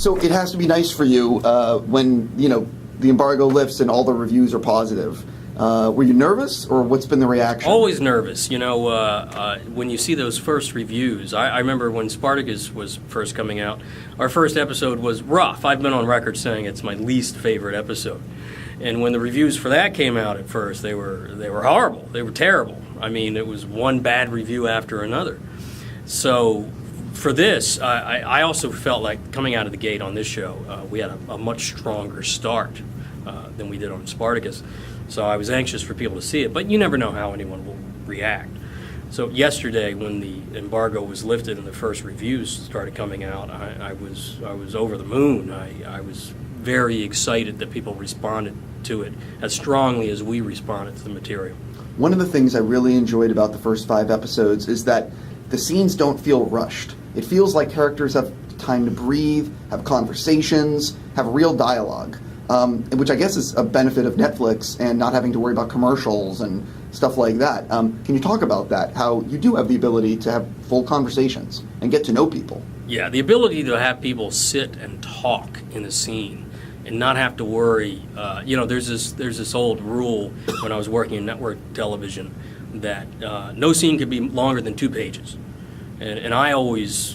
So it has to be nice for you when, the embargo lifts and all the reviews are positive. Were you nervous, or what's been the reaction? Always nervous. When you see those first reviews, I remember when Spartacus was first coming out, our first episode was rough. I've been on record saying it's my least favorite episode. And when the reviews for that came out at first, they were horrible. They were terrible. I mean, it was one bad review after another. So for this, I also felt like coming out of the gate on this show, we had a much stronger start than we did on Spartacus. So I was anxious for people to see it, but you never know how anyone will react. So yesterday, when the embargo was lifted and the first reviews started coming out, I was over the moon. I was very excited that people responded to it as strongly as we responded to the material. One of the things I really enjoyed about the first 5 episodes is that the scenes don't feel rushed. It feels like characters have time to breathe, have conversations, have real dialogue. Which I guess is a benefit of Netflix and not having to worry about commercials and stuff like that. Can you talk about that, how you do have the ability to have full conversations and get to know people? Yeah, the ability to have people sit and talk in a scene and not have to worry. There's this old rule when I was working in network television that no scene could be longer than 2 pages. And I always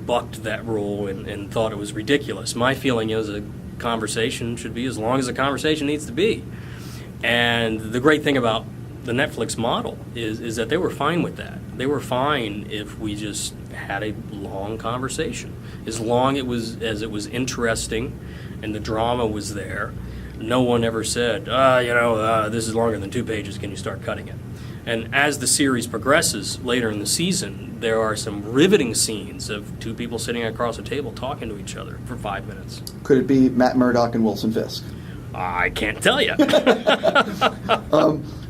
bucked that rule and thought it was ridiculous. My feeling is a conversation should be as long as the conversation needs to be. And the great thing about the Netflix model is that they were fine with that. They were fine if we just had a long conversation. As long as it was interesting and the drama was there, no one ever said, this is longer than 2 pages, can you start cutting it? And as the series progresses later in the season, there are some riveting scenes of 2 people sitting across a table talking to each other for 5 minutes. Could it be Matt Murdock and Wilson Fisk? I can't tell you.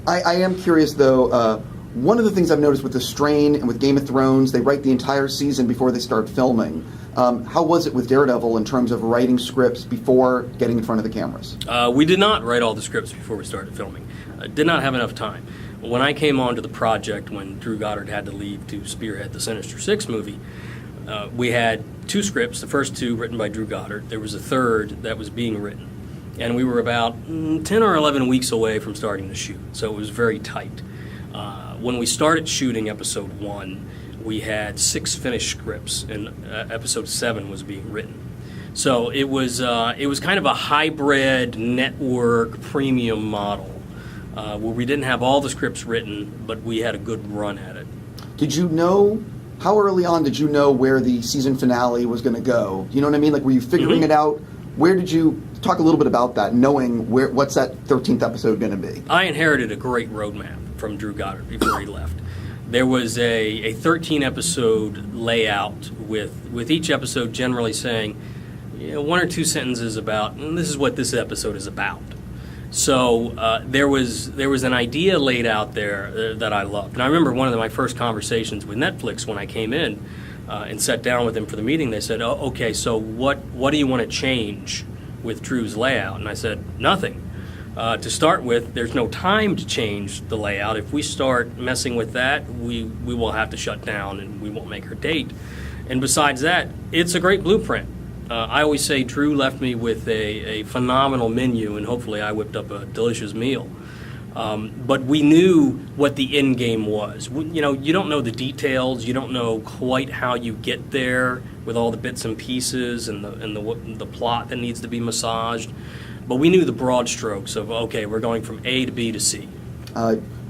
I am curious, though. One of the things I've noticed with The Strain and with Game of Thrones, they write the entire season before they start filming. How was it with Daredevil in terms of writing scripts before getting in front of the cameras? We did not write all the scripts before we started filming. Did not have enough time. When I came onto the project, when Drew Goddard had to leave to spearhead the Sinister Six movie, we had 2 scripts, the first 2 written by Drew Goddard. There was a third that was being written. And we were about 10 or 11 weeks away from starting to shoot, so it was very tight. When we started shooting episode 1, we had 6 finished scripts, and episode 7 was being written. So it was kind of a hybrid network premium model. Where we didn't have all the scripts written, but we had a good run at it. Did you know, how early on did you know where the season finale was going to go? You know what I mean? Like, were you figuring it out? Where did you, talk a little bit about that, knowing what's that 13th episode going to be? I inherited a great roadmap from Drew Goddard before he left. There was a 13-episode layout with each episode generally saying 1 or 2 sentences about, this is what this episode is about. So there was an idea laid out there that I loved. And I remember one of my first conversations with Netflix when I came in and sat down with them for the meeting. They said, okay, so what do you want to change with Drew's layout? And I said, nothing. To start with, there's no time to change the layout. If we start messing with that, we will have to shut down and we won't make her date. And besides that, it's a great blueprint. I always say Drew left me with a phenomenal menu, and hopefully I whipped up a delicious meal. But we knew what the end game was. You don't know the details. You don't know quite how you get there with all the bits and pieces and the plot that needs to be massaged. But we knew the broad strokes of, okay, we're going from A to B to C.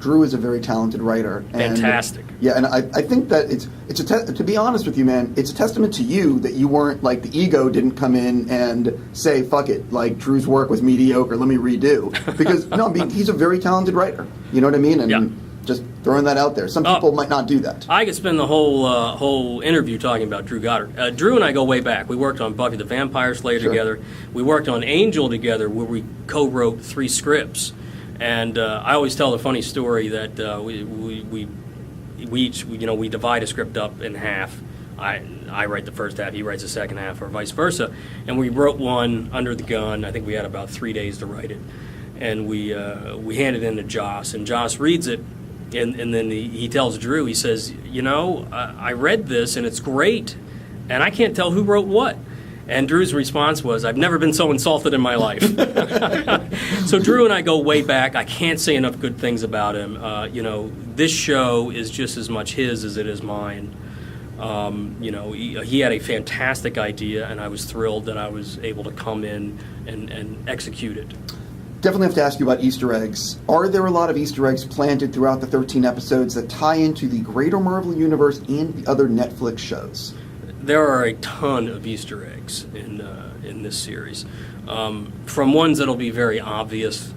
Drew is a very talented writer. Fantastic. Yeah, and I think that to be honest with you, man, it's a testament to you that you weren't, like, the ego didn't come in and say, fuck it, like, Drew's work was mediocre, let me redo. Because, no, I mean, he's a very talented writer. You know what I mean? And just throwing that out there. Some people might not do that. I could spend the whole interview talking about Drew Goddard. Drew and I go way back. We worked on Buffy the Vampire Slayer together. We worked on Angel together, where we co-wrote 3 scripts. And I always tell the funny story that we each we divide a script up in half. I write the first half, he writes the second half, or vice versa. And we wrote one under the gun. I think we had about 3 days to write it, and we handed it in to Joss, and Joss reads it, and then he tells Drew, he says, I read this and it's great, and I can't tell who wrote what. And Drew's response was, "I've never been so insulted in my life." So Drew and I go way back. I can't say enough good things about him. This show is just as much his as it is mine. He had a fantastic idea, and I was thrilled that I was able to come in and execute it. Definitely have to ask you about Easter eggs. Are there a lot of Easter eggs planted throughout the 13 episodes that tie into the greater Marvel Universe and the other Netflix shows? There are a ton of Easter eggs in this series. From ones that'll be very obvious,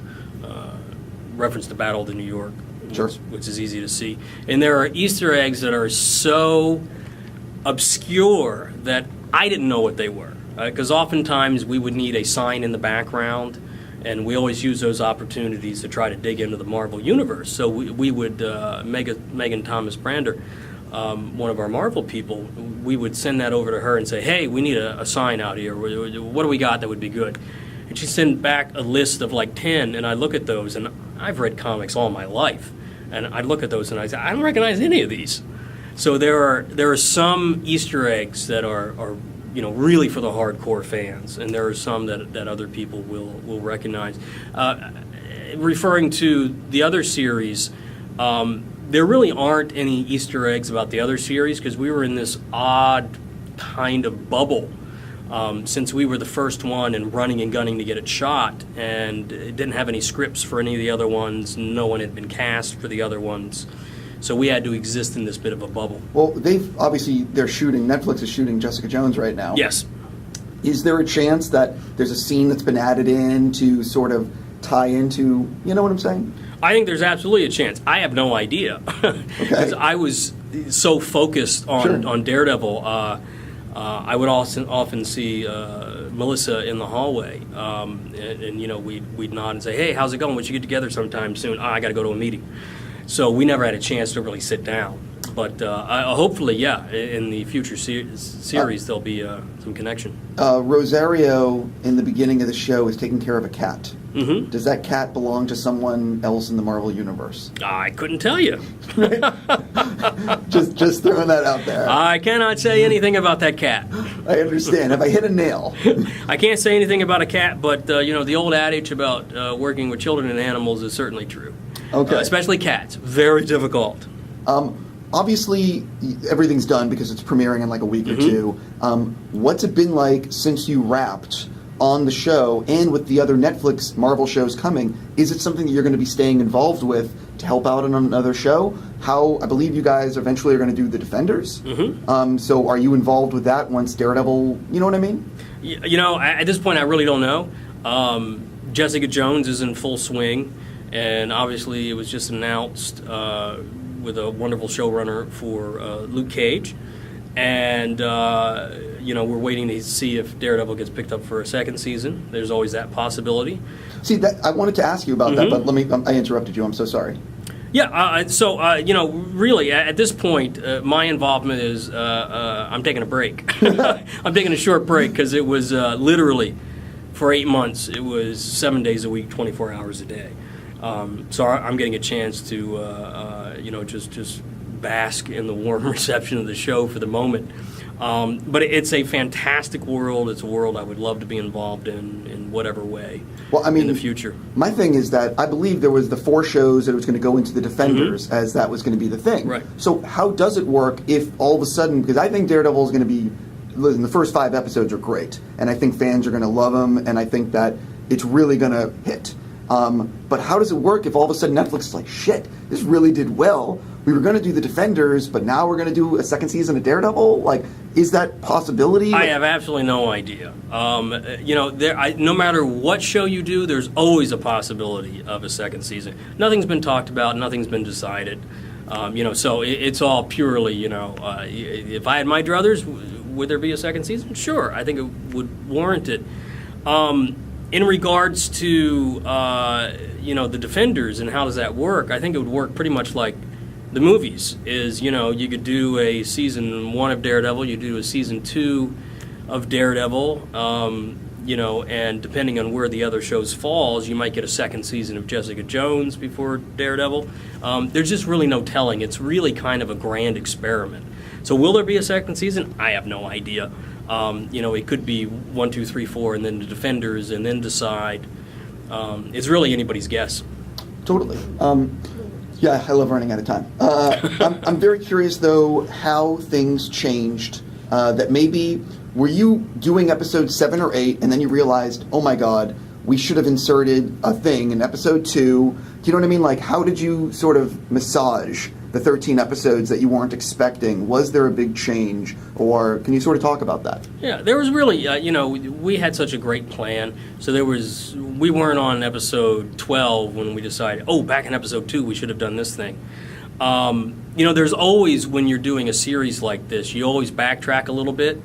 reference to Battle of New York, sure, which is easy to see. And there are Easter eggs that are so obscure that I didn't know what they were. Because oftentimes we would need a sign in the background, and we always use those opportunities to try to dig into the Marvel Universe. So we would, Megan Thomas Brander, one of our Marvel people, we would send that over to her and say, "Hey, we need a sign out here. What do we got that would be good?" And she'd send back a list of like 10, and I look at those, and I've read comics all my life, and I look at those and I say, "I don't recognize any of these." So there are some Easter eggs that are really for the hardcore fans, and there are some that other people will recognize. Referring to the other series, there really aren't any Easter eggs about the other series because we were in this odd kind of bubble since we were the first one and running and gunning to get it shot, and it didn't have any scripts for any of the other ones. No one had been cast for the other ones. So we had to exist in this bit of a bubble. Well, Netflix is shooting Jessica Jones right now. Yes. Is there a chance that there's a scene that's been added in to sort of tie into, you know what I'm saying? I think there's absolutely a chance. I have no idea. Because I was so focused on Daredevil. I would often see Melissa in the hallway, and we'd nod and say, "Hey, how's it going? We should get together sometime soon." I got to go to a meeting. So we never had a chance to really sit down. But hopefully, in the future series, there'll be some connection. Rosario, in the beginning of the show, is taking care of a cat. Mm-hmm. Does that cat belong to someone else in the Marvel Universe? I couldn't tell you. just throwing that out there. I cannot say anything about that cat. I understand. Have I hit a nail? I can't say anything about a cat, but the old adage about working with children and animals is certainly true. Okay. Especially cats. Very difficult. Obviously, everything's done because it's premiering in like a week or two. What's it been like since you wrapped on the show and with the other Netflix Marvel shows coming? Is it something that you're going to be staying involved with to help out on another show? I believe you guys eventually are going to do The Defenders. Mm-hmm. So are you involved with that once Daredevil, you know what I mean? At this point, I really don't know. Jessica Jones is in full swing, and obviously it was just announced with a wonderful showrunner for Luke Cage. And, we're waiting to see if Daredevil gets picked up for a second season. There's always that possibility. See, I wanted to ask you about that, but I interrupted you. I'm so sorry. Yeah, really, at this point, my involvement is I'm taking a break. I'm taking a short break because it was literally, for 8 months, it was 7 days a week, 24 hours a day. So I'm getting a chance to, just bask in the warm reception of the show for the moment. But it's a fantastic world. It's a world I would love to be involved in whatever way in the future. My thing is that I believe there was the 4 shows that it was going to go into the Defenders as that was going to be the thing. Right. So how does it work if all of a sudden, because I think Daredevil is going to be, listen, the first 5 episodes are great, and I think fans are going to love them, and I think that it's really going to hit. But how does it work if all of a sudden Netflix is like, shit, this really did well. We were going to do The Defenders, but now we're going to do a second season of Daredevil? Like, is that possibility? I have absolutely no idea. No matter what show you do, there's always a possibility of a second season. Nothing's been talked about. Nothing's been decided. So it's all purely, if I had my druthers, would there be a second season? Sure. I think it would warrant it. In regards to, The Defenders and how does that work, I think it would work pretty much like the movies is, you could do a season 1 of Daredevil, you do a season 2 of Daredevil, and depending on where the other shows falls, you might get a second season of Jessica Jones before Daredevil. There's just really no telling. It's really kind of a grand experiment. So will there be a second season? I have no idea. It could be 1, 2, 3, 4, and then the Defenders, and then decide. It's really anybody's guess. Totally. Yeah, I love running out of time. I'm very curious, though, how things changed. That maybe, were you doing episode 7 or 8, and then you realized, oh my God, we should have inserted a thing in episode 2. Do you know what I mean? Like, how did you sort of massage the 13 episodes that you weren't expecting? Was there a big change, or can you sort of talk about that? Yeah, there was really, we had such a great plan. So we weren't on episode 12 when we decided, back in episode 2 we should have done this thing. There's always, when you're doing a series like this, you always backtrack a little bit,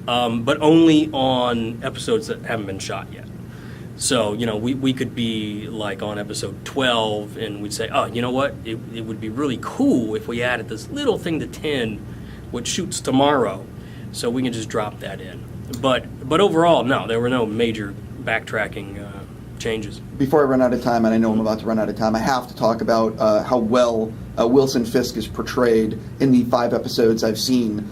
but only on episodes that haven't been shot yet. So, we could be like on episode 12 and we'd say, oh, you know what? It would be really cool if we added this little thing to 10, which shoots tomorrow. So we can just drop that in. But overall, no, there were no major backtracking changes. Before I run out of time, and I know I'm about to run out of time, I have to talk about how well Wilson Fisk is portrayed in the 5 episodes I've seen.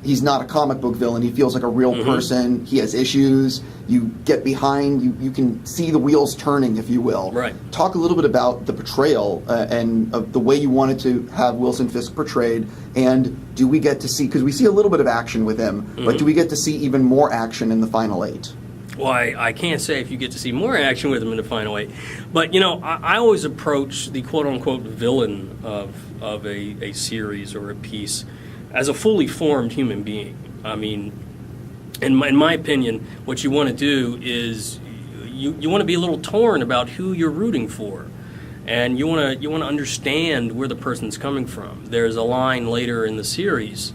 He's not a comic book villain. He feels like a real person. He has issues. You get behind, you can see the wheels turning, if you will. Right. Talk a little bit about the portrayal and the way you wanted to have Wilson Fisk portrayed, and do we get to see, because we see a little bit of action with him, but do we get to see even more action in the final 8? Well, I can't say if you get to see more action with him in the final 8. But, I always approach the quote-unquote villain of a series or a piece as a fully formed human being. I mean, in my opinion, what you want to do is you want to be a little torn about who you're rooting for. And you want to understand where the person's coming from. There's a line later in the series,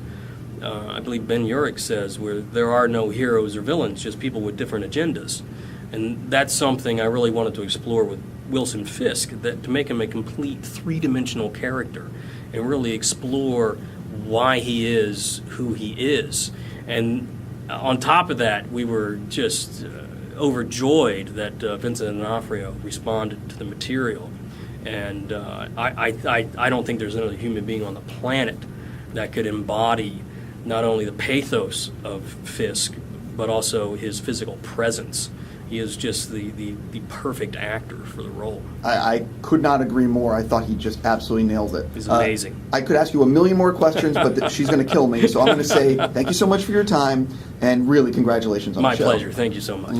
I believe Ben Urich says, where there are no heroes or villains, just people with different agendas. And that's something I really wanted to explore with Wilson Fisk, that to make him a complete three-dimensional character and really explore why he is who he is. And on top of that, we were just overjoyed that Vincent D'Onofrio responded to the material. And I don't think there's another human being on the planet that could embody not only the pathos of Fisk, but also his physical presence. He is just the perfect actor for the role. I could not agree more. I thought he just absolutely nailed it. He's amazing. I could ask you a million more questions, but she's going to kill me. So I'm going to say thank you so much for your time, and really congratulations on the show. My pleasure. Thank you so much.